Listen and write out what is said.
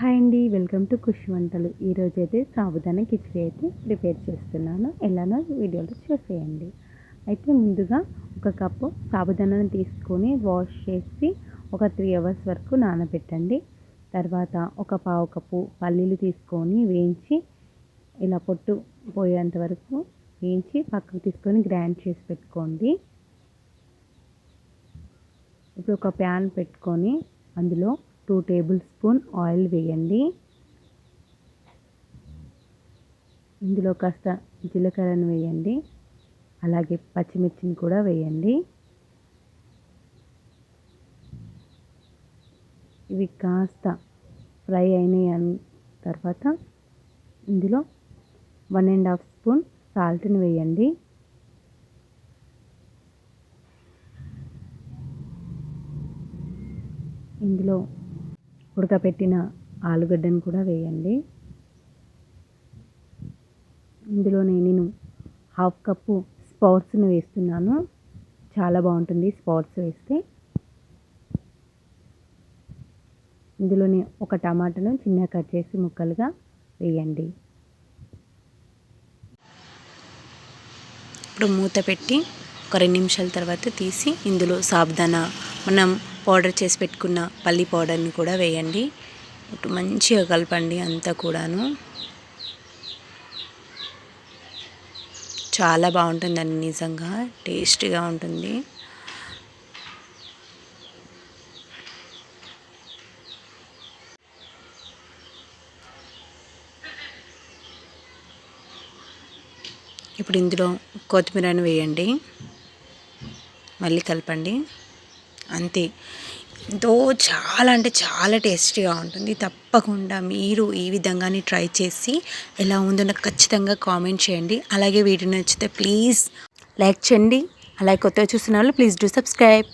Hi అండి, welcome to ఖుషి వంటలు. ఈరోజైతే సాబుదానా కిచిడి అయితే ప్రిపేర్ చేస్తున్నాను. ఎలానో వీడియోలో చూసేయండి. అయితే ముందుగా ఒక కప్పు సాబుదానాను తీసుకొని వాష్ చేసి ఒక 3 అవర్స్ వరకు నానబెట్టండి. తర్వాత ఒక పావు కప్పు పల్లీలు తీసుకొని వేయించి ఇలా పొట్టు పోయేంత వరకు వేయించి పక్కకు తీసుకొని గ్రైండ్ చేసి పెట్టుకోండి. ఇప్పుడు ఒక ప్యాన్ పెట్టుకొని అందులో 2 టేబుల్ స్పూన్ ఆయిల్ వేయండి. ఇందులో కాస్త జీలకర్రను వేయండి, అలాగే పచ్చిమిర్చిని కూడా వేయండి. ఇవి కాస్త ఫ్రై అయిన తర్వాత ఇందులో 1.5 స్పూన్ సాల్ట్ని వేయండి. ఇందులో ఉడకపెట్టిన ఆలుగడ్డను కూడా వేయండి. ఇందులో నేను 1/2 కప్పు స్ప్రౌట్స్ని వేస్తున్నాను. చాలా బాగుంటుంది స్ప్రౌట్స్ వేస్తే. ఇందులోనే ఒక టమాటాను చిన్నగా కట్ చేసి ముక్కలుగా వేయండి. ఇప్పుడు మూత పెట్టి ఒక 2 నిమిషాల తర్వాత తీసి ఇందులో సాబుదానా మనం పౌడర్ చేసి పెట్టుకున్న పల్లి పౌడర్ని కూడా వేయండి. ఇప్పుడు మంచిగా కలపండి అంతా కూడాను. చాలా బాగుంటుందండి, నిజంగా టేస్టీగా ఉంటుంది. ఇప్పుడు ఇందులో కొత్తిమీరను వేయండి, మళ్ళీ కలపండి. అంతే, ఎంతో చాలా అంటే చాలా టేస్టీగా ఉంటుంది. తప్పకుండా మీరు ఈ విధంగానే ట్రై చేసి ఎలా ఉందో నాకు ఖచ్చితంగా కామెంట్ చేయండి. అలాగే వీడియో నచ్చితే ప్లీజ్ లైక్ చేయండి. అలాగే కొత్తగా చూస్తున్న వాళ్ళు ప్లీజ్ డూ సబ్స్క్రైబ్.